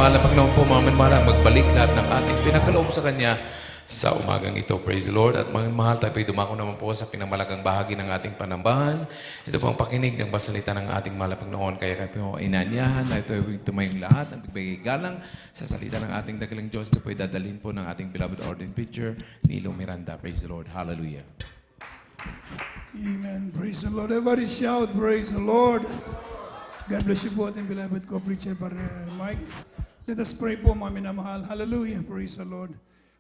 mahal na Panginoon po, mga minamahal, magbalik lahat ng ating pinagkaloob sa Kanya sa umagang ito. Praise the Lord. At mga mahal, tayo po'y dumako naman po sa pinamalagang bahagi ng ating panambahan. Ito po ang pakinig ng basalita ng ating mahal na Panginoon. Kaya kayo po inanyahan na ito ay tumayong lahat, ang bibigay galang sa salita ng ating dakilang Diyos. Ito po'y dadalhin po ng ating beloved ordained preacher, Nilo Miranda. Praise the Lord. Hallelujah. Amen. Praise the Lord. Everybody shout, praise the Lord. God bless you po ating beloved co-preacher, Brother Mike. Let us pray po, mga minamahal. Hallelujah. Praise the Lord.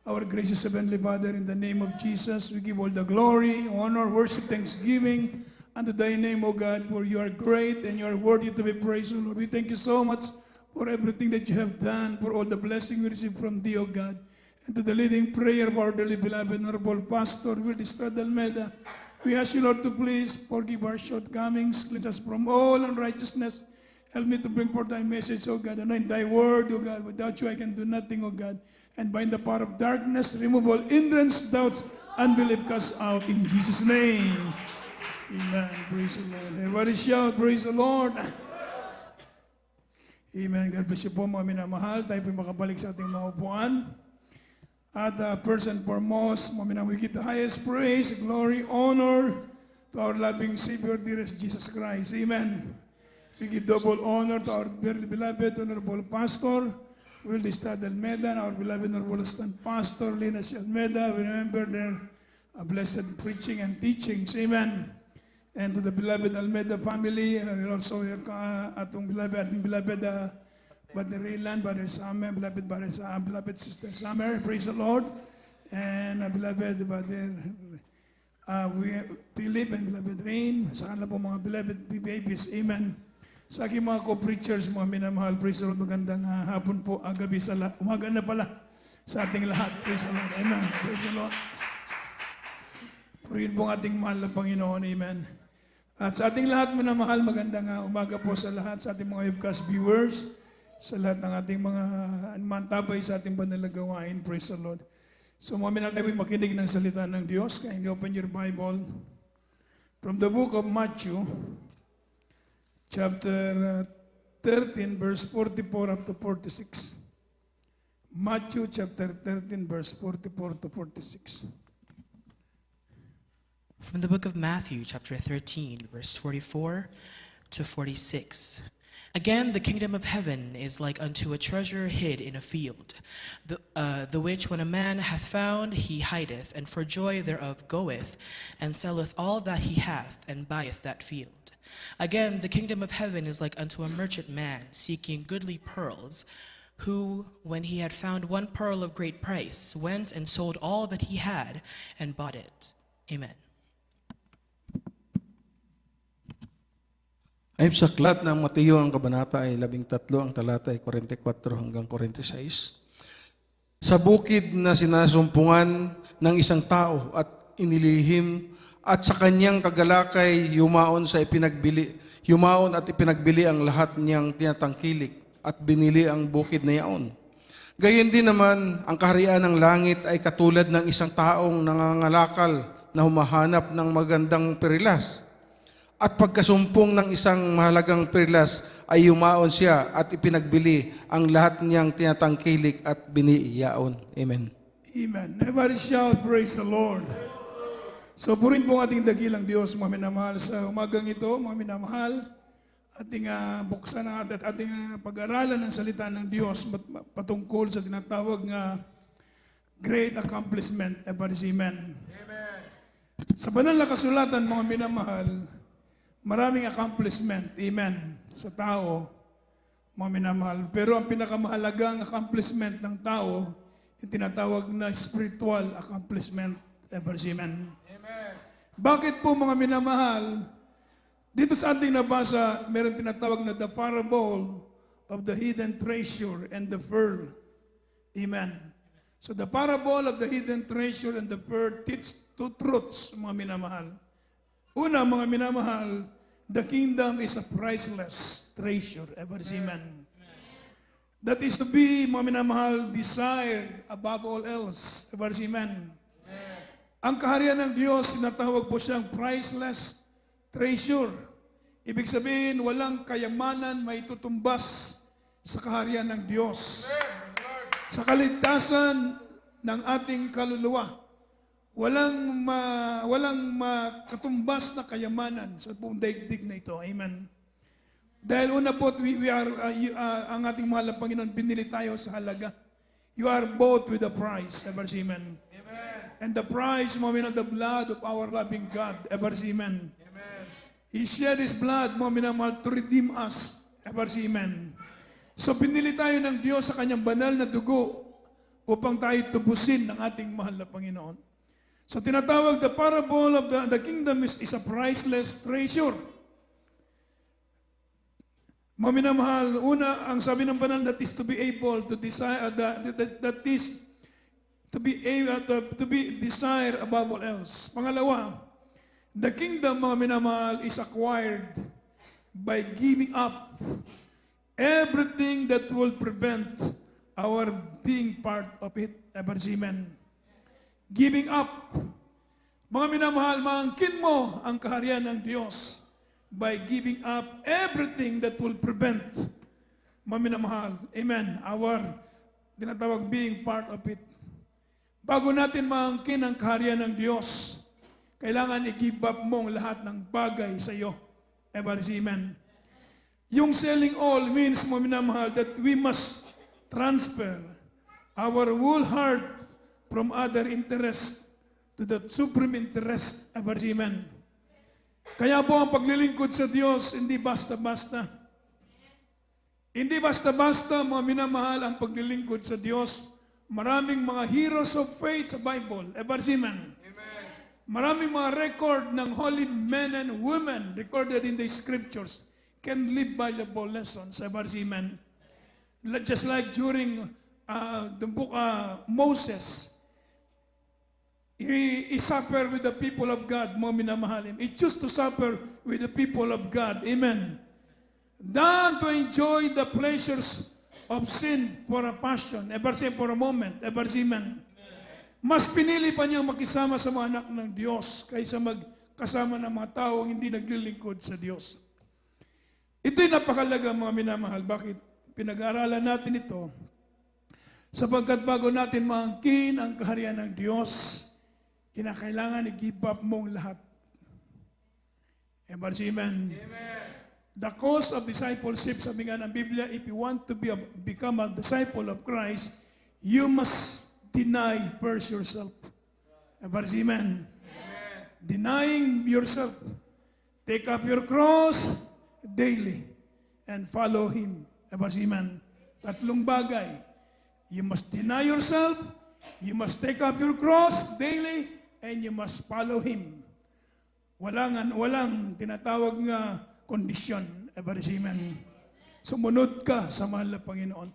Our gracious Heavenly Father, in the name of Jesus, we give all the glory, honor, worship, thanksgiving unto thy name, O God, for you are great and you are worthy to be praised, O Lord. We thank you so much for everything that you have done, for all the blessing we receive from thee, O God. And to the leading prayer of our dearly beloved Honorable Pastor, Willie Estrada Almeida, we ask you, Lord, to please forgive our shortcomings, cleanse us from all unrighteousness. Help me to bring forth thy message, O God, anoint thy word, O God. Without you, I can do nothing, O God. And bind the power of darkness, remove all hindrance, doubts, unbelief, cast out in Jesus' name. Amen. Praise the Lord. Everybody shout, praise the Lord. Amen. God bless you po, mga minamahal. Tayo po makabalik sa ating mga upuan. At first and foremost, mga minamahal, we give the highest praise, glory, honor to our loving Savior, dearest Jesus Christ. Amen. We give double honor to our very beloved Honorable Pastor, Willie Estrada Almeida, and our beloved Honorable Assistant Pastor, Lina C. Almeida. We remember their blessed preaching and teachings. Amen. And to the beloved Almeida family, we also atong beloved Brother Raylan, Brother Summer, beloved Sister Summer, praise the Lord. And beloved Brother Philip and beloved Rain, sa kanila po mga beloved babies. Amen. Sa aking mga co-preachers, mga minamahal, praise the Lord, magandang hapon po, gabi sa umaga na pala sa ating lahat. Praise the Lord. Amen. Praise the Lord. Purihin po ang ating mahal na Panginoon. Amen. At sa ating lahat, minamahal, magandang umaga po sa lahat, sa ating mga webcast viewers, sa lahat ng ating mga mantabay sa ating banal na gawain. Praise the Lord. So mga minamahal, tayo makinig ng salita ng Diyos. Kindly open your Bible from the book of Matthew, chapter 13, verse 44 up to 46. Matthew chapter 13, verse 44 to 46. From the book of Matthew, chapter 13, verse 44 to 46. Again, the kingdom of heaven is like unto a treasure hid in a field, the which when a man hath found, he hideth, and for joy thereof goeth, and selleth all that he hath, and buyeth that field. Again, the kingdom of heaven is like unto a merchant man seeking goodly pearls, who, when he had found one pearl of great price, went and sold all that he had and bought it. Amen. Ay sa aklat ng Mateo, ang kabanata ay 13, ang talata ay 44 hanggang 46. Sa bukid na sinasumpungan ng isang tao at inilihim, at sa kanyang kagalakay yumaon at ipinagbili ang lahat niyang tinatangkilik at binili ang bukid na yaon. Gayon din naman, ang kaharian ng langit ay katulad ng isang taong nangangalakal na humahanap ng magandang perilas. At pagkasumpong ng isang mahalagang perilas ay yumaon siya at ipinagbili ang lahat niyang tinatangkilik at biniyaon. Amen. Amen. Everybody shout, praise the Lord. So purin po ating dakilang Diyos, mga minamahal, sa umagang ito, mga minamahal, ating buksan at ating pag-aralan ng salita ng Diyos patungkol sa tinatawag nga great accomplishment. Everybody say amen. Amen. Sa banal na kasulatan, mga minamahal, maraming accomplishment, amen, sa tao, mga minamahal. Pero ang pinakamahalagang accomplishment ng tao, yung tinatawag na spiritual accomplishment. Everybody say amen. Bakit po, mga minamahal, dito sa ating nabasa, meron tinatawag na the parable of the hidden treasure and the pearl. Amen. So the parable of the hidden treasure and the pearl teach two truths, mga minamahal. Una, mga minamahal, the kingdom is a priceless treasure. Everybody say amen. That is to be, mga minamahal, desired above all else. Everybody say amen. Ang kaharian ng Diyos, sinatawag po siyang priceless treasure. Ibig sabihin, walang kayamanan may tutumbas sa kaharian ng Diyos. Sa kaligtasan ng ating kaluluwa. Walang makatumbas na kayamanan sa buong daigdig na ito. Amen. Dahil una po, ang ating mahal na Panginoon, binili tayo sa halaga. You are bought with a price. Ever see, amen. And the price, moment of the blood of our loving God. Ever see, amen. He shed His blood, mga minamahal, to redeem us. Ever see, amen. So pinili tayo ng Diyos sa kanyang banal na dugo upang tayo tubusin ng ating mahal na Panginoon. So tinatawag, the parable of the kingdom is a priceless treasure. Mga minamahal, una, ang sabi ng banal, that is to be able to desire, that is to be able to be desire above all else. Pangalawa, the kingdom, mga minamahal, is acquired by giving up everything that will prevent our being part of it. Ever see, amen. Giving up. Mga minamahal, maangkin mo ang kaharian ng Diyos by giving up everything that will prevent, mga minamahal, amen, our tinatawag being part of it. Bago natin maangkin ang kaharian ng Diyos, kailangan i-give up mo ang lahat ng bagay sa iyo. Ever see, amen. Yung selling all means, mga minamahal, that we must transfer our whole heart from other interests to the supreme interest. Ever see, amen. Kaya po ang paglilingkod sa Diyos, hindi basta-basta. Hindi basta-basta, mga minamahal, ang paglilingkod sa Diyos. Maraming mga heroes of faith sa Bible. Ever see, amen. Maraming mga record ng holy men and women recorded in the scriptures can live valuable lessons. Ever see, amen. Just like during the book Moses, he suffered with the people of God, mga minamahalin. He chose to suffer with the people of God. Amen. Than to enjoy the pleasures of sin for a passion. Ever say for a moment. Ever see, amen. Mas pinili pa niyang makisama sa mga anak ng Diyos kaysa magkasama ng mga taong hindi naglilingkod sa Diyos. Ito'y napakalaga, mga minamahal. Bakit? Pinag-aaralan natin ito sapagkat bago natin maangkin ang kaharian ng Diyos, kinakailangan i-give up mong lahat. Ever see, amen. The cause of discipleship, sabi nga ng Biblia, if you want to become a disciple of Christ, you must deny first yourself. Ever see, amen. Denying yourself. Take up your cross daily and follow Him. Ever see, amen. Tatlong bagay. You must deny yourself, you must take up your cross daily, and you must follow Him. Walang tinatawag nga kondisyon. Ever see, amen. Sumunod ka sa mahal na Panginoon.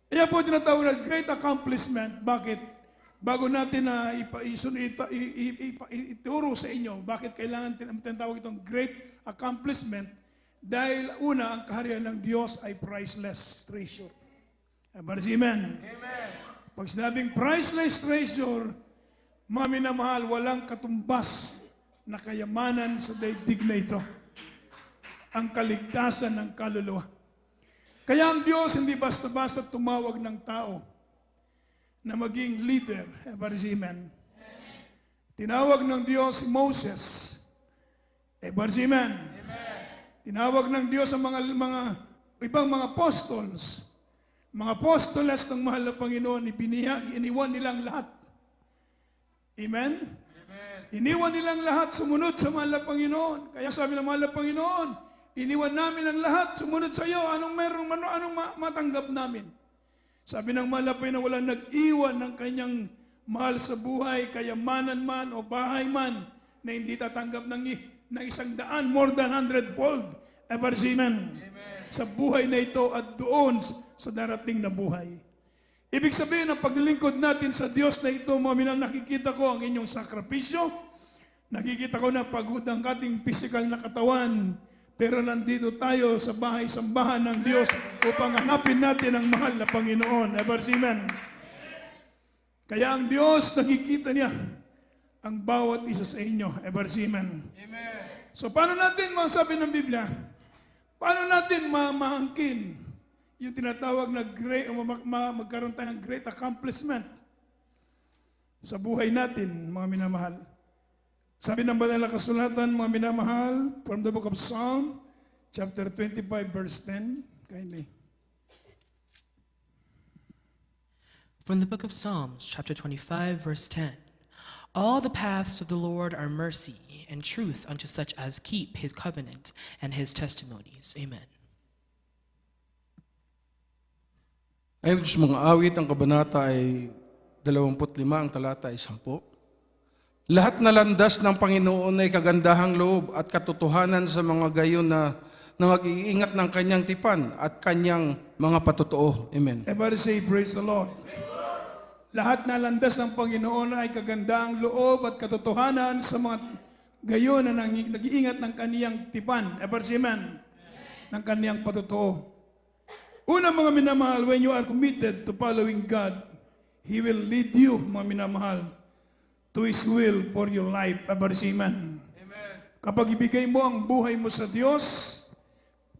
Kaya po tinatawag na great accomplishment. Bakit? Bago natin na ituro sa inyo, bakit kailangan tinatawag itong great accomplishment? Dahil una, ang kaharian ng Diyos ay priceless treasure. Ever see, amen. Pag sinabing priceless treasure, mga minamahal, walang katumbas na kayamanan sa daigdig na ito. Ang kaligtasan ng kaluluwa. Kaya ang Diyos hindi basta-basta tumawag ng tao na maging leader. Ever see, amen. Tinawag ng Diyos si Moses. Ever see, amen. Tinawag ng Diyos ang mga ibang mga apostles. Mga apostoles ng mahal na Panginoon, iniwan nilang lahat. Amen? Iniwan nilang lahat, sumunod sa mahal na Panginoon. Kaya sabi ng mahal na Panginoon, iniwan namin ang lahat, sumunod sa iyo. Anong matanggap namin? Sabi ng mahal na Panginoon, walang nag-iwan ng kanyang mahal sa buhay, kayamanan man o bahay man, na hindi tatanggap ng 100, more than 100-fold. Ever see, amen. Sa buhay na ito at doon sa darating na buhay. Ibig sabihin, ang paglilingkod natin sa Diyos na ito, mga minang nakikita ko ang inyong sakripisyo, nakikita ko na pagod ang ating physical na katawan, pero nandito tayo sa bahay-sambahan ng Diyos upang hanapin natin ang mahal na Panginoon. Ever see, amen. Kaya ang Diyos, nakikita niya ang bawat isa sa inyo. Ever see, amen. So paano natin masabi ng Biblia? Paano natin maangkin yung tinatawag na great, magkaroon tayo ng great accomplishment sa buhay natin, mga minamahal. Sabi ng banal na kasulatan, mga minamahal, from the book of Psalm, chapter 25, verse 10, kindly. From the book of Psalms, chapter 25, verse 10. All the paths of the Lord are mercy and truth unto such as keep his covenant and his testimonies. Amen. Ayon sa mga awit, ang kabanata ay 25, ang talata ay 10. Lahat na landas ng Panginoon ay kagandahang loob at katotohanan sa mga gayon na nag-iingat ng kanyang tipan at kanyang mga patotoo. Amen. Everybody say, praise the Lord. Lahat na landas ng Panginoon ay kagandahang loob at katotohanan sa mga gayon na nag-iingat ng kaniyang tipan. Everybody say, amen. Ng kaniyang patotoo. Una, mga minamahal, when you are committed to following God, He will lead you, mga minamahal, to His will for your life. Everybody say, amen. Kapag ibigay mo ang buhay mo sa Diyos,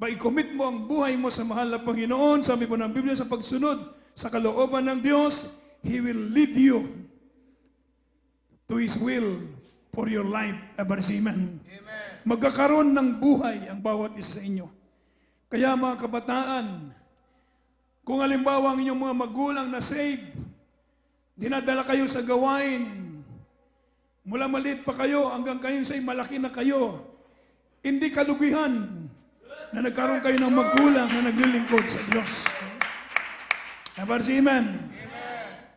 i-commit mo ang buhay mo sa mahal na Panginoon, sabi po ng Biblia, sa pagsunod sa kalooban ng Diyos, He will lead you to His will for your life. Everybody say, amen. Magkakaroon ng buhay ang bawat isa sa inyo. Kaya mga kabataan, kung halimbawa ang inyong mga magulang na saved, dinadala kayo sa gawain, mula maliit pa kayo hanggang kayo sa malaki na kayo, hindi kalugihan na nagkaroon kayo ng magulang na naglilingkod sa Diyos. Everybody say, amen.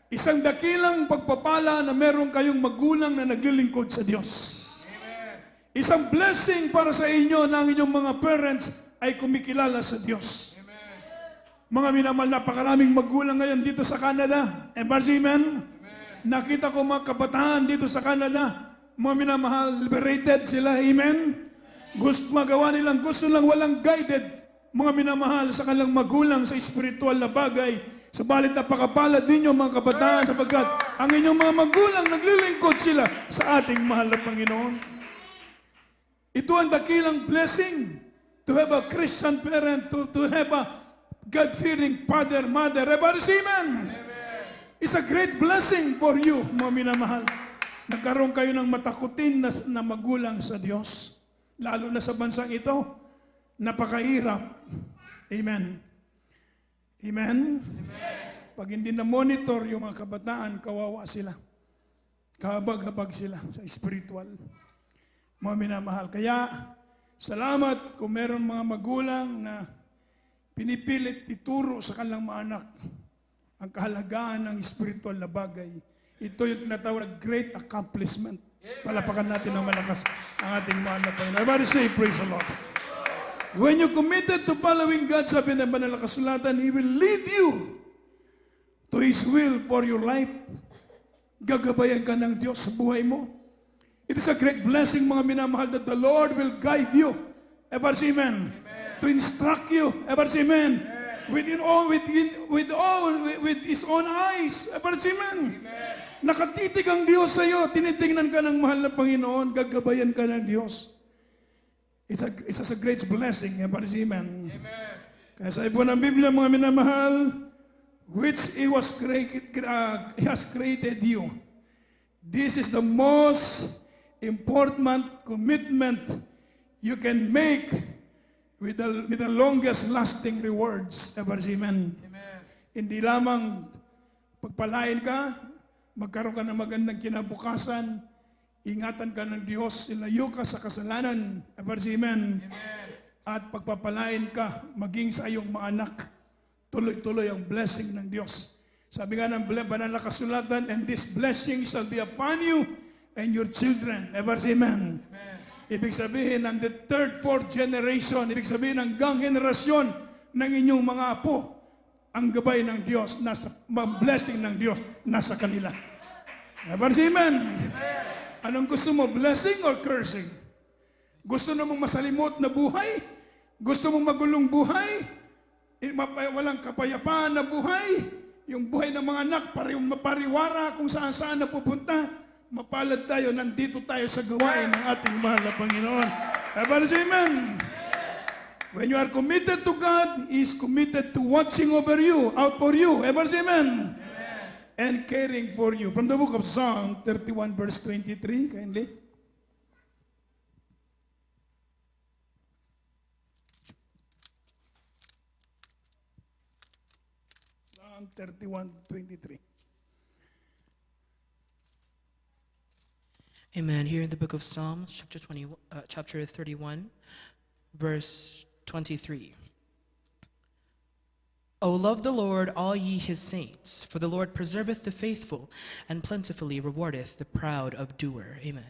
Isang dakilang pagpapala na meron kayong magulang na naglilingkod sa Diyos. Isang blessing para sa inyo na ang inyong mga parents ay kumikilala sa Diyos. Mga minamahal, napakaraming magulang ngayon dito sa Canada. Amen? Nakita ko mga kabataan dito sa Canada, mga minamahal, liberated sila. Amen? Gusto magawa nilang, gusto lang walang guided, mga minamahal, sa kanilang magulang sa espiritual na bagay. Sabalit napakapalad ninyo mga kabataan sapagkat ang inyong mga magulang naglilingkod sila sa ating mahal na Panginoon. Ito ang dakilang blessing to have a Christian parent, to have a God-fearing father, mother. Everybody say amen. It's a great blessing for you, mga minamahal. Nagkaroon kayo ng matakutin na magulang sa Diyos. Lalo na sa bansang ito, napakahirap. Amen. Amen? Pag hindi na-monitor yung mga kabataan, kawawa sila. Kahabag-habag sila sa spiritual. Mga minamahal. Kaya, salamat kung meron mga magulang na pinipilit ituro sa kanilang mga anak ang kahalagaan ng spiritual na bagay. Ito yung tinatawag na great accomplishment. Palapakan natin ng malakas ang ating mahal na Panginoon. Everybody say, praise the Lord. When you committed to following God, sabi ng banal na kasulatan, He will lead you to His will for your life. Gagabayan ka ng Diyos sa buhay mo. It is a great blessing, mga minamahal, that the Lord will guide you. Everybody say amen. To instruct you. Everybody say amen. With His own eyes. Everybody say amen. Nakatitig ang Diyos sa iyo. Tinitingnan ka ng mahal na Panginoon. Gagabayan ka ng Diyos. It's a great blessing. Everybody say amen. Kaya sa ipo ng Biblia, mga minamahal, which He has created you. This is the most important commitment you can make with the longest lasting rewards. Everybody say amen. Hindi lamang pagpalain ka, magkaroon ka ng magandang kinabukasan, ingatan ka ng Diyos, ilayo ka sa kasalanan. Everybody say amen. At pagpapalain ka, maging sa iyong mga anak, tuloy-tuloy ang blessing ng Diyos. Sabi nga ng banal na kasulatan, and this blessing shall be upon you and your children. Everybody say amen. Ibig sabihin, ng the third, fourth generation, ibig sabihin, hanggang henerasyon ng inyong mga apo, ang gabay ng Diyos, blessing ng Diyos, nasa kanila. Everybody say amen. Anong gusto mo, blessing or cursing? Gusto mo masalimot na buhay? Gusto mong magulong buhay? Walang kapayapaan na buhay? Yung buhay ng mga anak, mapariwara kung saan-saan na pupunta? Mapalad tayo, nandito tayo sa gawain ng ating mahal na Panginoon. Everybody say amen. When you are committed to God, He is committed to watching over you, out for you. Ever say amen? And caring for you. From the book of Psalm 31 verse 23, kindly. Psalm 31:23. Amen. Here in the book of Psalms, chapter 31, verse 23. O love the Lord, all ye his saints, for the Lord preserveth the faithful, and plentifully rewardeth the proud of doer. Amen.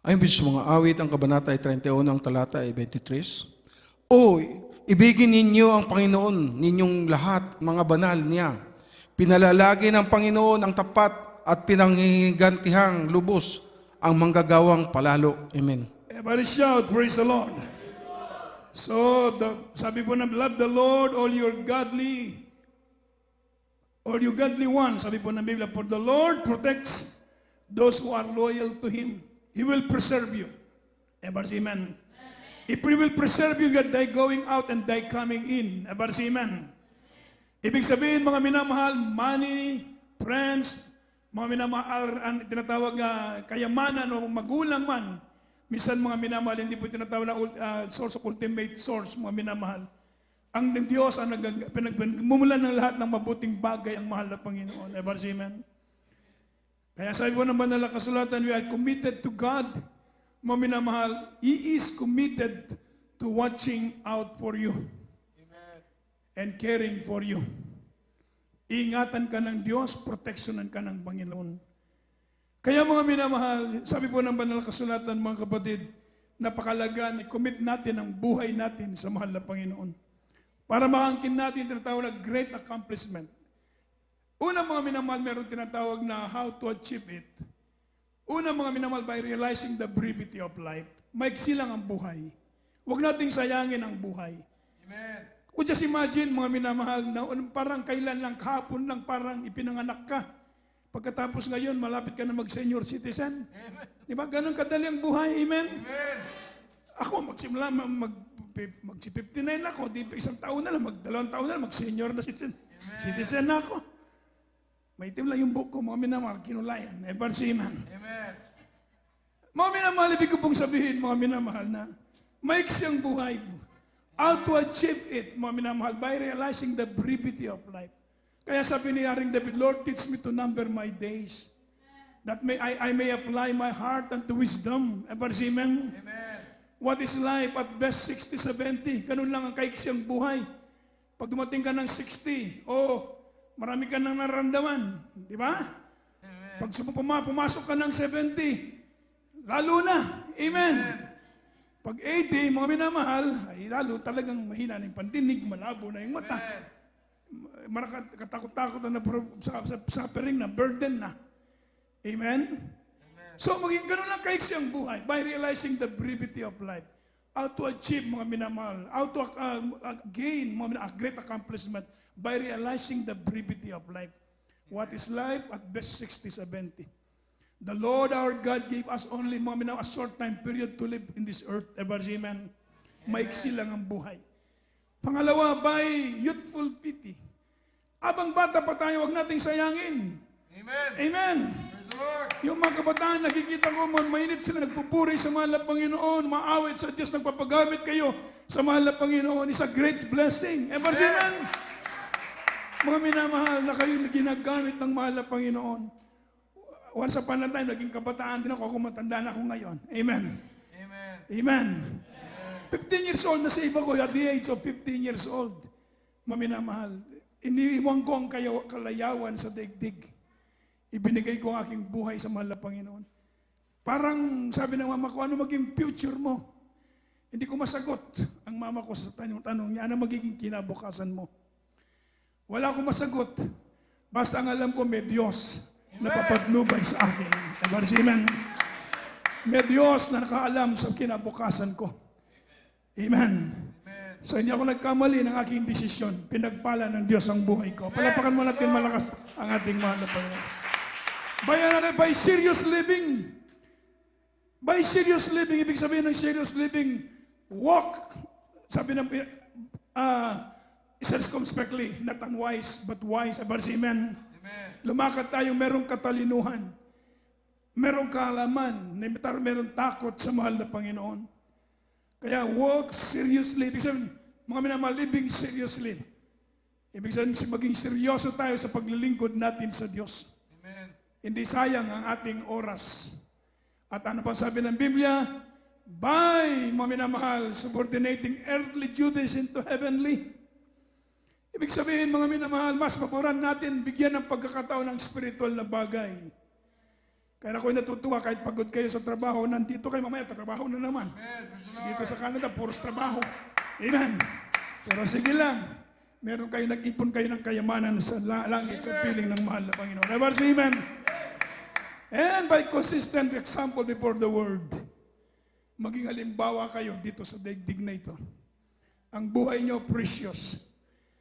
Ayon sa mga awit, ang kabanata ay 31, ang talata ay 23. O, ibigin ninyo ang Panginoon, ninyong lahat, mga banal niya. Pinalalagi ng Panginoon ang tapat at pinanghihigantihang lubos ang manggagawang palalo. Amen. Everybody shout, praise the Lord. So, sabi po na, love the Lord, all you godly ones. Sabi po ng Biblia, for the Lord protects those who are loyal to Him. He will preserve you. Everybody say amen. If He will preserve you, God, thy going out and thy coming in. Everybody say amen. Ibig sabihin, mga minamahal, money, friends, mga minamahal, tinatawag kayamanan o magulang man, minsan mga minamahal, hindi po tinatawag na source of ultimate source, mga minamahal. Ang Diyos ang pinagmumulan ng lahat ng mabuting bagay ang mahal na Panginoon. Ever say amen? Kaya sabi po ng banal na kasulatan, we are committed to God. Mga minamahal, He is committed to watching out for you. And caring for you. Ingatan ka ng Diyos, proteksyonan ka ng Panginoon. Kaya mga minamahal, sabi po ng banal na kasulatan, mga kapatid, napakalaga, i-commit natin ang buhay natin sa mahal na Panginoon. Para makangkin natin tinatawag na great accomplishment. Una mga minamahal, meron tinatawag na how to achieve it. Una mga minamahal, by realizing the brevity of life. Maiksi lang ang buhay. Huwag nating sayangin ang buhay. Amen. O just imagine, mga minamahal, na parang kailan lang, kahapon lang, parang ipinanganak ka. Pagkatapos ngayon, malapit ka na mag-senior citizen. Di ba? Ganun kadali ang buhay. Amen? Amen. Ako, magsimula, mag-59 ako. Di pa isang taon na lang, dalawang taon na lang, mag-senior na citizen na ako. May itim lang yung book ko, mga minamahal, kinulayan. Ever see, man? Amen. Mga minamahal, ibig ko pong sabihin, mga minamahal, na maiksi ang buhay mo. How to achieve it, mga minamahal, by realizing the brevity of life. Kaya sabi ni Haring David, Lord, teach me to number my days, that I may apply my heart unto wisdom. Ever see, amen? Amen. What is life? At best, 60, 70. Ganun lang ang kaiksi ang buhay. Pag dumating ka ng 60, marami ka nang nararamdaman. Di ba? Pag pumasok ka ng 70, lalo na. Amen. Pag 80, mga minamahal, ay lalo talagang mahina na yung pandinig, malabo na yung mata. Katakot-takot na suffering na, burden na. Amen? So maging ganun lang kaiksi ang buhay by realizing the brevity of life. How to achieve, mga minamahal, how to gain a great accomplishment by realizing the brevity of life. What is life? At best 60, 70. The Lord our God gave us only a short time period to live in this earth. Ever say amen? Maiksi lang ang buhay. Pangalawa, by youthful pity. Abang bata pa tayo, huwag nating sayangin. Amen. Amen. Yung mga kabataan, nakikita ko, mainit sila, nagpupuri sa mahal na Panginoon, maawit sa Diyos, nagpapagamit kayo sa mahal na Panginoon. It's a great blessing. Ever say amen? Mga minamahal na kayo ginagamit ng mahal na Panginoon. Once upon a time, naging kabataan din ako matanda na ako ngayon. Amen. Amen. Amen. 15 years old na save ako at the age of 15 years old. Maminamahal. Iniiwan ko ang kalayawan sa daigdig. Ibinigay ko ang aking buhay sa mahal na Panginoon. Parang sabi ng mama ko, ano maging future mo? Hindi ko masagot ang mama ko sa tanong niya, ano magiging kinabukasan mo? Wala akong masagot. Basta ang alam ko, may Diyos na papatnubay sa akin. Amen. May Diyos na nakaalam sa kinabukasan ko. Amen. So hindi ako nagkamali ng aking desisyon. Pinagpala ng Diyos ang buhay ko. Palapakan mo natin malakas ang ating mahal na Panginoon. By serious living, By serious living, ibig sabihin ng serious living, walk, sabi ng, circumspectly, not unwise, but wise. Amen. Lumakad tayo, merong katalinuhan, merong kaalaman, merong takot sa mahal na Panginoon. Kaya walk seriously. Ibig sabihin, mga minamahal, living seriously. Ibig sabihin, maging seryoso tayo sa paglilingkod natin sa Diyos. Amen. Hindi sayang ang ating oras. At ano pa sabi ng Biblia? By, mga minamahal, subordinating earthly duties into heavenly. Ibig sabihin, mga minamahal, mas paboran natin bigyan ng pagkakataon ng spiritual na bagay. Kaya ako'y natutuwa kahit pagod kayo sa trabaho, nandito kayo mamaya, trabaho na naman. Dito sa Canada, puros trabaho. Amen. Pero sige lang, meron kayo, nag-ipon kayo ng kayamanan sa langit sa piling ng mahal na Panginoon. Never say amen. And by consistent example before the Word, maging halimbawa kayo dito sa daigdig na ito. Ang buhay nyo precious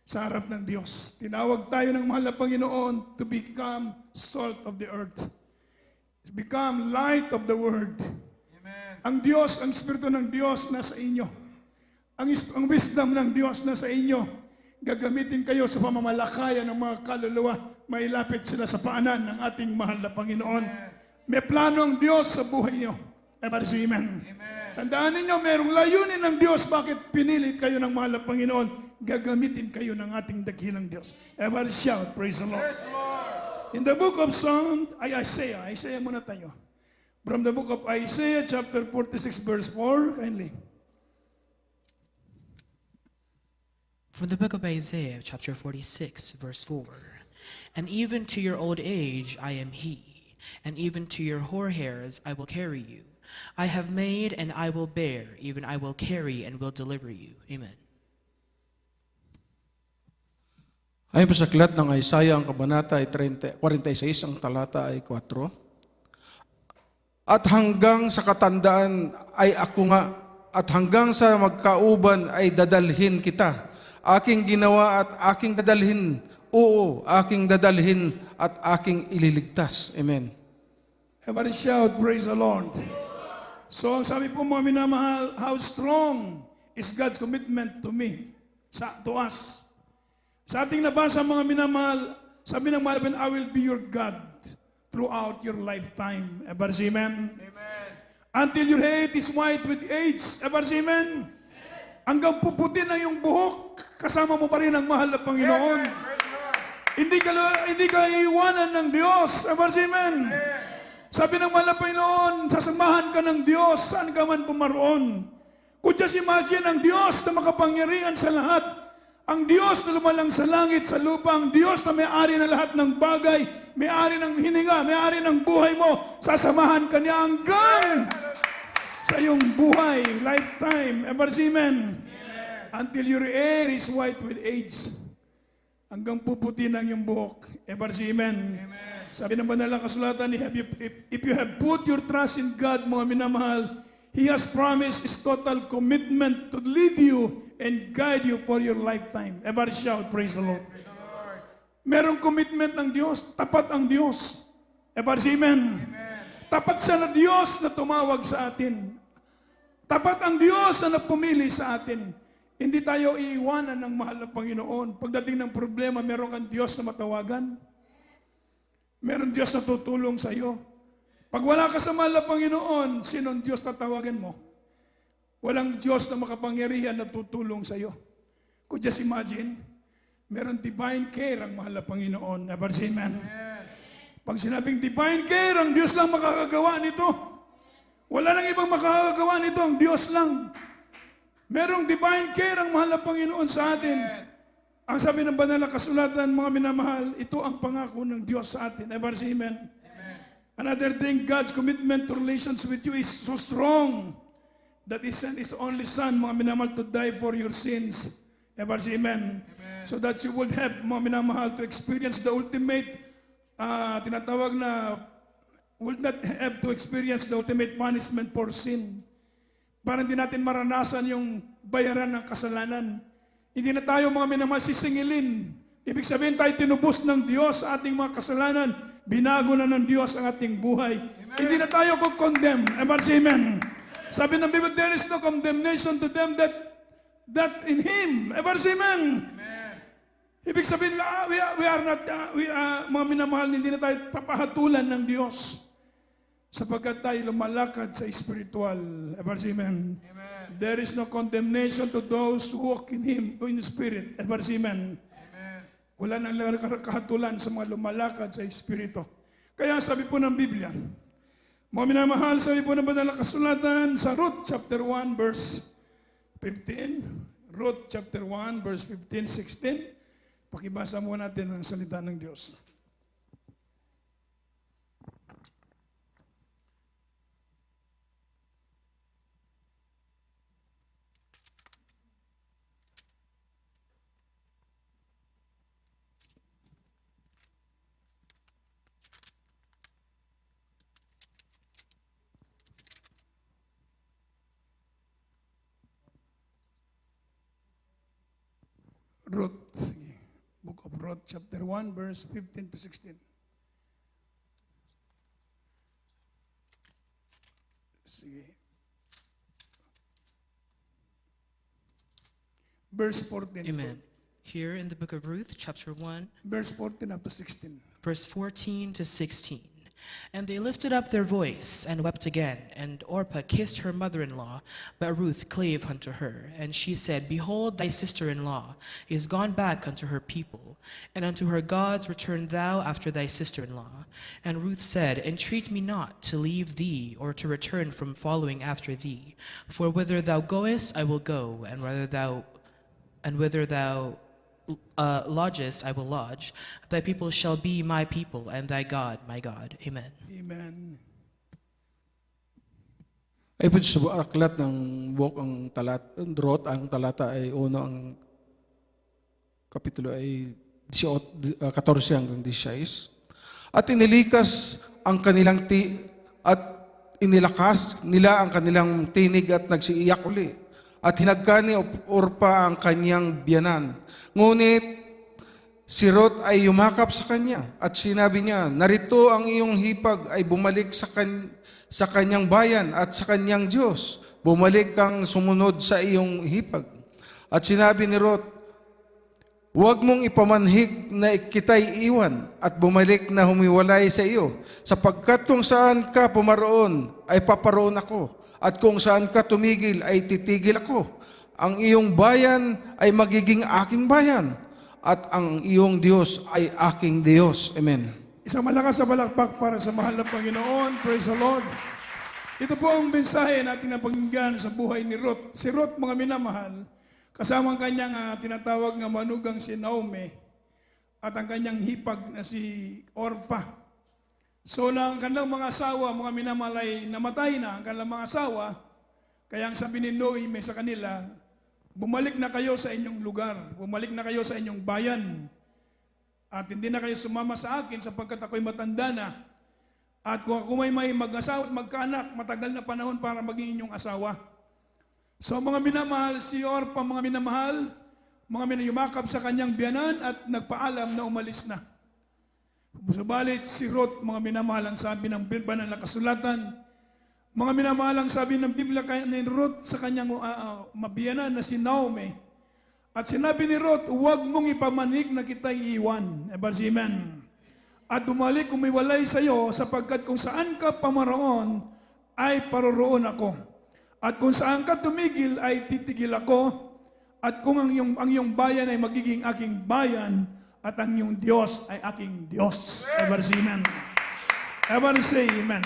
sa harap ng Diyos. Tinawag tayo ng mahal na Panginoon to become salt of the earth. To become light of the world. Amen. Ang Diyos, ang Espiritu ng Diyos nasa inyo. Ang wisdom ng Diyos nasa inyo. Gagamitin kayo sa pamamalakayan ng mga kaluluwa. Mailapit sila sa paanan ng ating mahal na Panginoon. May plano ang Diyos sa buhay nyo. Amen. Tandaan ninyo, mayroong layunin ng Diyos. Bakit pinilit kayo ng mahal na Panginoon? Gagamitin kayo ng ating dakilang Diyos. Ever shout, praise the Lord. Yes, Lord. In the book of Psalm, Isaiah muna tayo. From the book of Isaiah, chapter 46, verse 4, kindly. From the book of Isaiah, chapter 46, verse 4. And even to your old age I am he, and even to your hoar hairs I will carry you. I have made and I will bear, even I will carry and will deliver you. Amen. Ayon po sa aklat ng Isaiah, ang kabanata ay 46, ang talata ay 4. At hanggang sa katandaan ay ako nga, at hanggang sa magkauban ay dadalhin kita. Aking ginawa at aking dadalhin. Oo, aking dadalhin at aking ililigtas. Amen. Everybody shout, praise the Lord. So, ang sabi po mga minamahal, how strong is God's commitment to me, to us. Sa ating nabasa mga minamahal, sabi ng mahal, I will be your God throughout your lifetime. Ever say amen? Amen. Until your head is white with age. Ever say amen? Hanggang puputi na yung buhok, kasama mo pa rin ang mahal na Panginoon. Hindi ka iiwanan ng Diyos. Ever say amen? Sabi ng mahal na Panginoon, sasamahan ka ng Diyos, saan ka man pumaroon. Kung just imagine ang Diyos na makapangyarihan sa lahat, ang Diyos na lumalang sa langit, sa lupa, ang Diyos na may-ari ng lahat ng bagay, may-ari ng hininga, may-ari ng buhay mo, sasamahan ka niya hanggang sa iyong buhay, lifetime. Ever say amen? Until your hair is white with age. Hanggang puputi ng iyong buhok. Ever say amen? Sabi ng banal na kasulatan, if you have put your trust in God, mga minamahal, He has promised His total commitment to lead you and guide you for your lifetime. Ever shout, praise the Lord. Merong commitment ng Diyos, tapat ang Diyos. Ever say amen? Tapat siya na Diyos na tumawag sa atin. Tapat ang Diyos na nagpumili sa atin. Hindi tayo iiwanan ng mahal na Panginoon. Pagdating ng problema, meron kang Diyos na matawagan. Meron Diyos na tutulong sa iyo. Pag wala ka sa mahal na Panginoon, sinong Diyos tatawagan mo? Walang Diyos na makapangyarihan na tutulong sa iyo. Could just imagine, meron divine care ang mahal na Panginoon. Never say amen. Pag sinabing divine care, ang Diyos lang makakagawa nito. Wala nang ibang makakagawa nito, ang Diyos lang. Merong divine care ang mahal na Panginoon sa atin. Ang sabi ng banal na kasulatan, mga minamahal, ito ang pangako ng Diyos sa atin. Ever say amen? Another thing, God's commitment to relations with you is so strong that He sent His only Son, mga minamahal, to die for your sins. Ever say amen? So that you would have, mga minamahal, to experience the ultimate, tinatawag na, would not have to experience the ultimate punishment for sin. Para hindi natin maranasan yung bayaran ng kasalanan. Hindi na tayo mga minamahal sisingilin. Ibig sabihin tayo tinubos ng Diyos sa ating mga kasalanan. Binago na ng Diyos ang ating buhay. Hindi na tayo condemn. Amen. Sabi ng Bible, there is no condemnation to them that in Him. Amen. Ibig sabihin, mga minamahal, hindi na tayo papahatulan ng Diyos sapagkat tayo lumalakad sa spiritual. Amen. There is no condemnation to those who walk in Him, in Spirit. Amen. Wala nang kahatulan sa mga lumalakad sa Espiritu. Kaya sabi po ng Biblia, mga minamahal, sabi po ng banal na kasulatan sa Ruth chapter 1 verse 15, Ruth chapter 1 verse 15, 16, pakibasa muna natin ang salita ng Diyos. Ruth, sige. Book of Ruth, chapter 1, verse 15 to 16. Sige. Verse 14. Amen. Here in the book of Ruth, chapter 1, Verse 14 up to 16. verse 14 to 16. And they lifted up their voice and wept again. And Orpah kissed her mother-in-law, but Ruth clave unto her. And she said, Behold, thy sister-in-law is gone back unto her people, and unto her gods return thou after thy sister-in-law. And Ruth said, Entreat me not to leave thee, or to return from following after thee. For whither thou goest, I will go, and whither thou lodgest, I will lodge. Thy people shall be my people, and thy God my God. Amen. Amen. Ay po sa aklat ng book ang Ruth, ang talata ay uno, ang kapitulo ay 14 hanggang 16. At inilikas ang kanilang at inilakas nila ang kanilang tinig at nagsiiyak uli. At hinagka ni Orpah ang kanyang biyanan. Ngunit si Ruth ay yumakap sa kanya at sinabi niya, narito ang iyong hipag ay bumalik sa kanyang bayan at sa kanyang Diyos. Bumalik kang sumunod sa iyong hipag. At sinabi ni Ruth, huwag mong ipamanhig na kita'y iwan at bumalik na humiwalay sa iyo, sapagkat kung saan ka pumaroon ay paparoon ako, at kung saan ka tumigil ay titigil ako. Ang iyong bayan ay magiging aking bayan, at ang iyong Diyos ay aking Diyos. Amen. Isang malakas na balakpak para sa mahal na Panginoon. Praise the Lord. Ito po ang mensahe natin na pakinggan sa buhay ni Ruth. Si Ruth, mga minamahal, kasama ang kanyang tinatawag nga manugang si Naomi at ang kanyang hipag na si Orpah. So na ang kanilang mga asawa, mga minamahal ay namatay na ang kanilang mga asawa, kaya ang sabi ni Naomi sa kanila, bumalik na kayo sa inyong lugar, bumalik na kayo sa inyong bayan, at hindi na kayo sumama sa akin sapagkat ako'y matanda na. At kung ako may mag-asawa at magkaanak, matagal na panahon para maging inyong asawa. So mga minamahal, si Orpah, mga minamahal, yumakap sa kanyang biyanan at nagpaalam na umalis na. Subalit si Ruth, mga minamahal, ang sabi ng banal na kasulatan, mga minamahal, ang sabi ng Biblia ni Ruth sa kanyang mabiyanan na si Naomi. At sinabi ni Ruth, huwag mong ipamanhig na kita'y iwan. Amen. At bumalik umiwalay sa iyo sapagkat kung saan ka pamaroon ay paroroon ako. At kung saan ka tumigil ay titigil ako. At kung ang iyong bayan ay magiging aking bayan at ang iyong Diyos ay aking Diyos. Amen. Everybody say amen.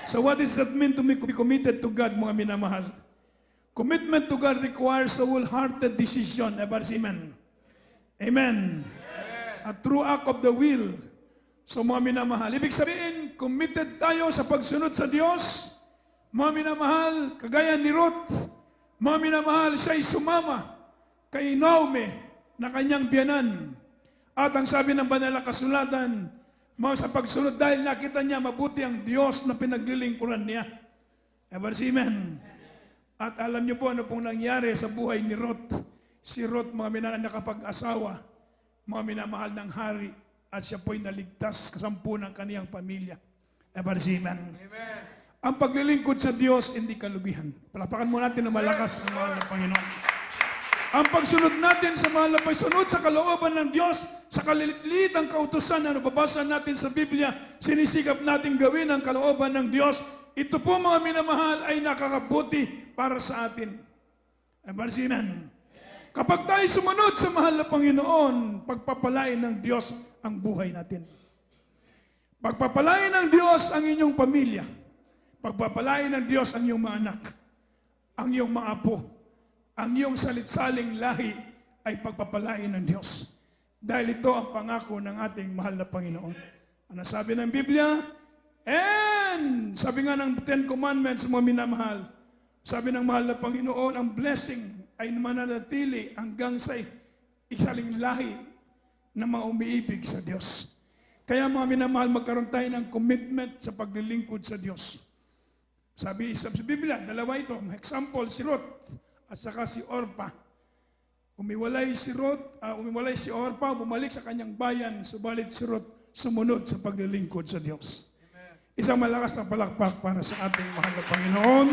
So what does that mean to be committed to God, mga minamahal? Commitment to God requires a wholehearted decision. Amen. Amen. A true act of the will. So mga minamahal, ibig sabihin, committed tayo sa pagsunod sa Diyos. Mga minamahal, kagaya ni Ruth, mga minamahal, siya'y sumama kay Naomi na kanyang biyanan. At ang sabi ng banal na kasulatan, sa pagsunod dahil nakita niya mabuti ang Diyos na pinaglilingkuran niya. Amen. At alam niyo po ano pong nangyari sa buhay ni Ruth. Si Ruth, mga minamahal, nakapag-asawa, mga minamahal ng hari. at siya po'y naligtas kasampu ng kaniyang pamilya. Amen. Ang paglilingkod sa Diyos, hindi kalugihan. Palapakan mo natin na malakas ang mahal na Panginoon. Ang pagsunod natin sa mahal na pagsunod sa kalooban ng Diyos, sa kaliliit ang kautusan na nababasa natin sa Biblia, sinisikap natin gawin ang kalooban ng Diyos. Ito po mga minamahal ay nakakabuti para sa atin. Amen. Kapag tayo sumunod sa mahal na Panginoon, pagpapalain ng Diyos ang buhay natin. Pagpapalain ng Diyos ang inyong pamilya. Pagpapalain ng Diyos ang iyong mga anak, ang iyong mga apo, ang iyong salitsaling lahi ay pagpapalain ng Diyos. Dahil ito ang pangako ng ating mahal na Panginoon. Ano sabi ng Biblia? And sabi nga ng Ten Commandments, mga minamahal, sabi ng mahal na Panginoon, ang blessing ay mananatili hanggang sa isaling lahi ng mga umiibig sa Diyos. Kaya mga minamahal, magkaroon tayo ng commitment sa paglilingkod sa Diyos. Sabi sa Biblia, dalawa ito. Example, si Ruth at saka si Orpa. Umiwalay si Orpa, bumalik sa kanyang bayan, subalit si Ruth sumunod sa paglilingkod sa Diyos. Isang malakas na palakpak para sa ating mahal na Panginoon.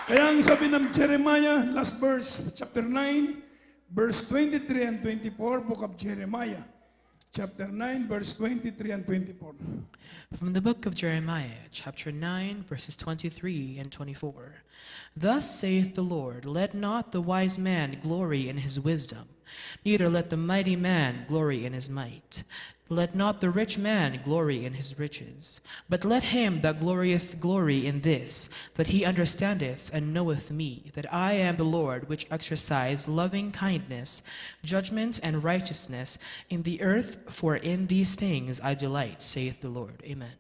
Kaya ang sabi ng Jeremiah, last verse, chapter 9, verse 23 and 24, book of Jeremiah. Chapter 9, verse 23 and 24. From the book of Jeremiah, chapter 9, verses 23 and 24. Thus saith the Lord, let not the wise man glory in his wisdom, neither let the mighty man glory in his might. Let not the rich man glory in his riches, but let him that glorieth glory in this, that he understandeth and knoweth me, that I am the Lord, which exercise loving kindness, judgment, and righteousness in the earth, for in these things I delight, saith the Lord. Amen.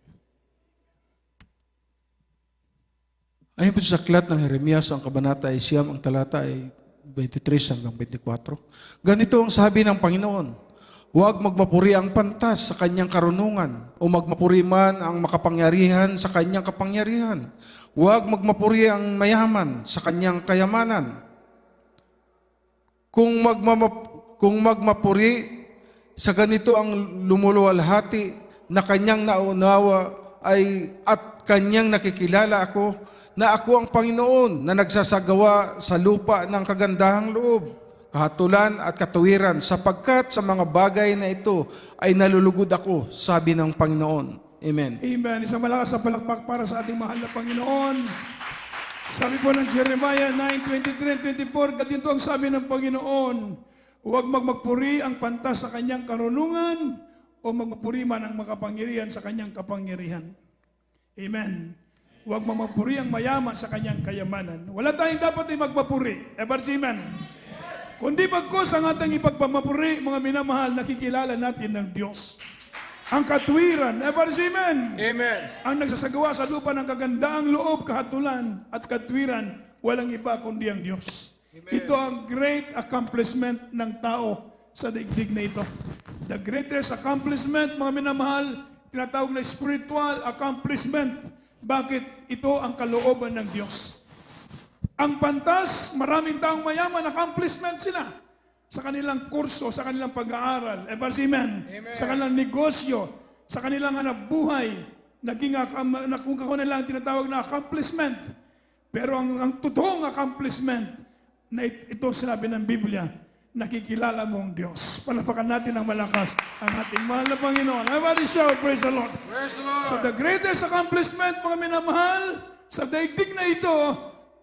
Ayon po sa aklat ng Jeremias, ang kabanata ay siyam, ang talata ay 23 hanggang 24. Ganito ang sabi ng Panginoon, huwag magmapuri ang pantas sa kanyang karunungan, o magmapuri man ang makapangyarihan sa kanyang kapangyarihan. Huwag magmapuri ang mayaman sa kanyang kayamanan. Kung magmapuri sa ganito ang lumuluwalhati na kanyang naunawa at kanyang nakikilala ako, na ako ang Panginoon na nagsasagawa sa lupa ng kagandahang loob, kahatulan at katuwiran, sapagkat sa mga bagay na ito ay nalulugod ako, sabi ng Panginoon. Amen. Amen. Isang malakas na palakpak para sa ating mahal na Panginoon. Sabi po ng Jeremiah 9:23 and 24, ganito ang sabi ng Panginoon, huwag magmagpuri ang pantas sa kanyang karunungan, o magmapuri man ang makapangyarihan sa kanyang kapangyarihan. Amen. Huwag magmapuri ang mayaman sa kanyang kayamanan. Wala tayong dapat ay magmapuri. Amen. Kundi bagkus ang ating ipagpamapuri, mga minamahal, nakikilala natin ng Diyos. Ang katuwiran, amen. Ang nagsasagawa sa lupa ng kagandaang loob, kahatulan at katuwiran, walang iba kundi ang Diyos. Ito ang great accomplishment ng tao sa daigdig na ito. The greatest accomplishment, mga minamahal, tinatawag na spiritual accomplishment. Bakit? Ito ang kalooban ng Diyos. Ang pantas, maraming taong mayaman, accomplishment sila sa kanilang kurso, sa kanilang pag-aaral. Amen. Sa kanilang negosyo, sa kanilang hanap buhay, kung ako nilang tinatawag na accomplishment. Pero ang totoong accomplishment na ito sinabi ng Biblia, nakikilala mo ang Diyos. Palapakan natin ng malakas ang ating mahal na Panginoon. Everybody shout, praise the Lord. Praise the Lord. So the greatest accomplishment, mga minamahal, sa daigdig na ito,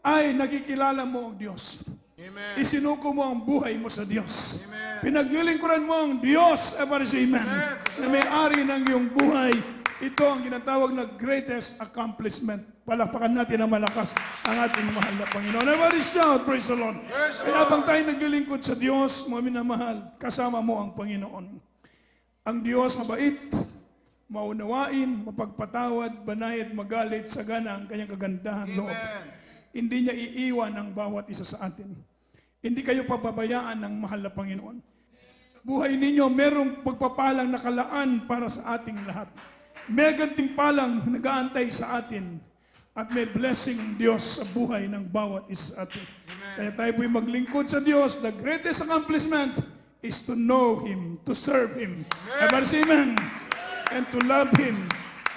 ay nakikilala mo ang Diyos. Amen. Isinuko mo ang buhay mo sa Diyos. Amen. Pinaglilingkuran mo ang Diyos, everybody amen, na may-ari ng iyong buhay. Ito ang ginatawag na greatest accomplishment. Palakpakan natin na malakas ang ating mahal na Panginoon. Everybody shout, praise the Lord. Kaya habang tayo naglilingkod sa Diyos, mga minamahal, kasama mo ang Panginoon. Ang Diyos mabait, maunawain, mapagpatawad, banay at magalit, sagana ang kanyang kagandahang loob. Hindi niya iiwan ang bawat isa sa atin. Hindi kayo pababayaan ng mahal na Panginoon. Sa buhay ninyo, merong pagpapalang nakalaan para sa ating lahat. May gantimpalang nag-aantay sa atin. At may blessing ng Diyos sa buhay ng bawat isa sa atin. Kaya tayo po'y maglingkod sa Diyos. The greatest accomplishment, is to know Him, to serve Him. Everybody say amen. And to love Him.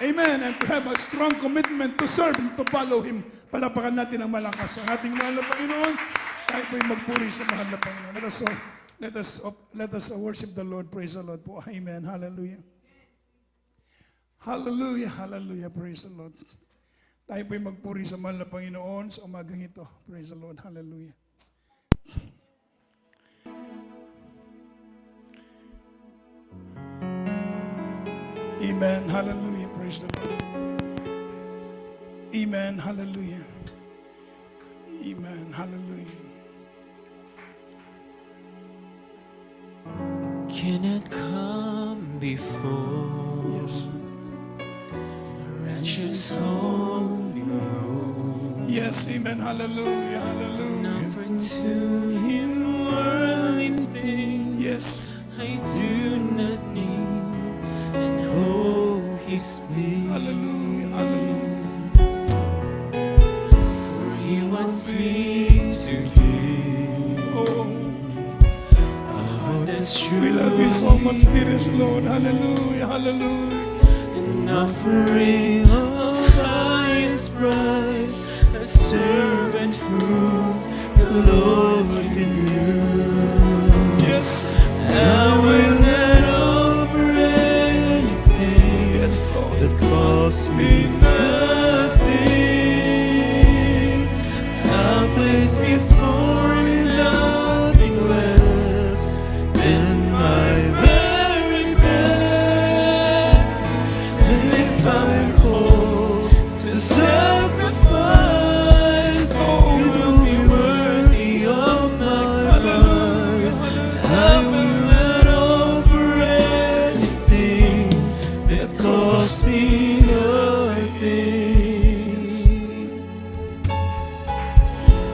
Amen. And to have a strong commitment to serve Him, to follow Him. Palapakan natin ang malakas ang ating mahal na Panginoon. Tayo po'y magpuri sa mahal na Panginoon. Let us worship the Lord. Praise the Lord po. Amen. Hallelujah. Hallelujah. Hallelujah. Praise the Lord. Tayo po'y magpuri sa mahal na Panginoon sa umagang ito. Praise the Lord. Hallelujah. Amen. Hallelujah. Praise the Lord. Amen. Hallelujah. Amen. Hallelujah. Cannot come before Yes. a righteous holy road. Yes. Amen. Hallelujah. And Hallelujah. offer to Him worldly things Yes. I do not need, and hope He's pleased. Hallelujah. Hallelujah. For He wants me to give Oh, a heart that's true, we love you so much, dearest Lord. Hallelujah. Hallelujah. an offering of highest price, a servant whom the Lord can use. Yes. I will not offer anything Yes, Lord. that costs me nothing. I'll place before you nothing less than my very best. And if I'm called to sacrifice, you will be worthy of my price. I will not offer anything that costs me nothing.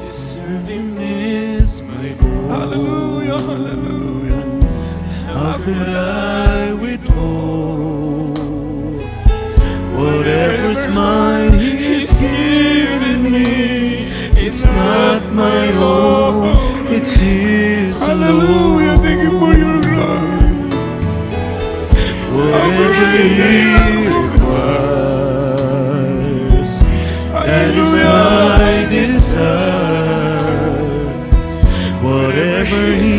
To serve Him is my goal. Hallelujah. Hallelujah. How could I withhold whatever's mine? He's given me. It's not my own, it's His Hallelujah. alone. Thank you for your love. Whatever He requires, that's my desire. Whatever He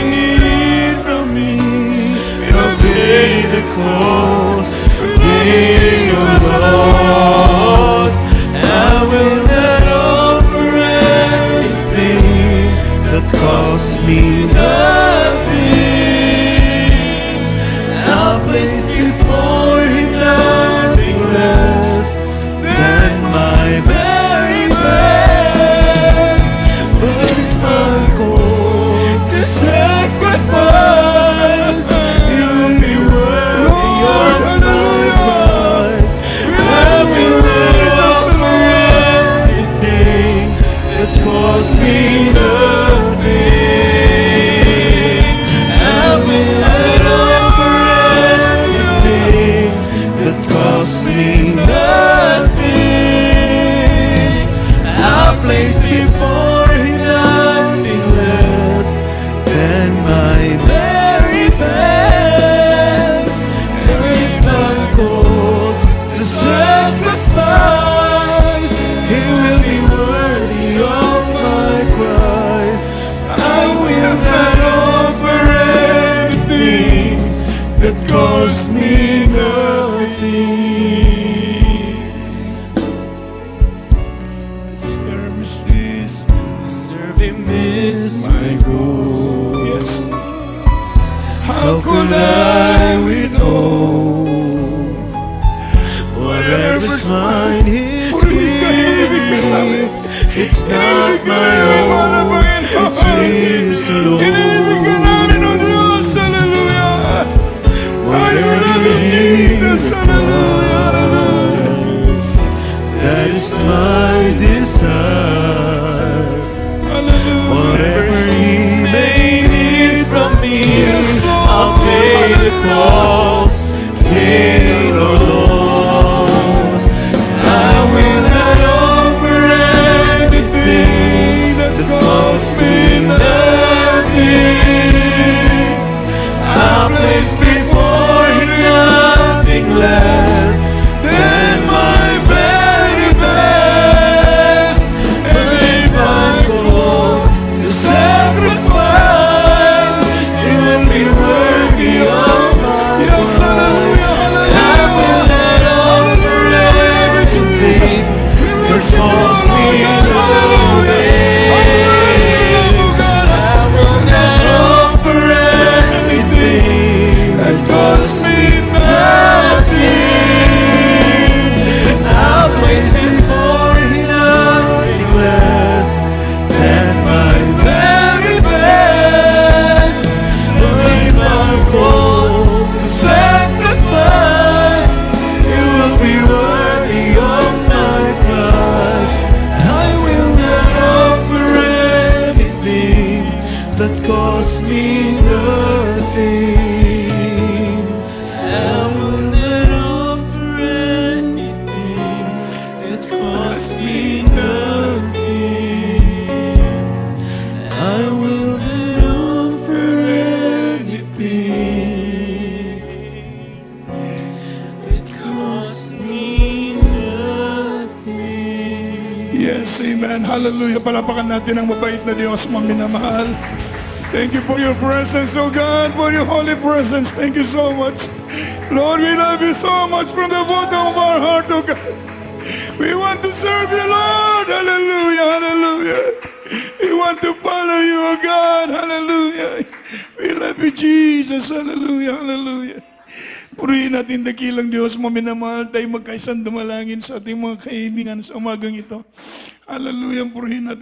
needs from me, I'll pay the cost, gain or loss. I will not offer anything that costs me nothing. I'll place before Him nothing less than my very best. But if I'm called to sacrifice, you'll be worthy of my price. I will not offer anything that costs me nothing. I will not offer anything that costs me nothing. I'll place before Him nothing less than my very best. And if I'm called to sacrifice, He will be worthy of my Christ. I will not offer anything that costs me nothing. Service is To serve Him is my goal. yes. How could I withhold whatever's mine? He's given me. It's not my own, it's His Kinibigyan alone. namin o Diyos. Hallelujah. Whatever He Jesus. Hallelujah. Hallelujah. requires, that is my desire. Hallelujah. Whatever He may need from me, I'll pay the cost, gain or loss. I will not offer anything that costs me nothing. Amen. Hallelujah. Palapakan natin ang mabait na Diyos, mga minamahal. Thank you for your presence, oh God, for your holy presence. Thank you so much. Lord, we love you so much from the bottom of our heart, oh God. We want to serve you, Lord. Hallelujah, hallelujah. We want to follow you, oh God. Hallelujah. We love you, Jesus. Hallelujah, hallelujah. Purihin natin dakilang Diyos, maminamahal tayo magkaisang dumalangin sa ating mga kainingan sa umagang ito. Hallelujah, purihin natin.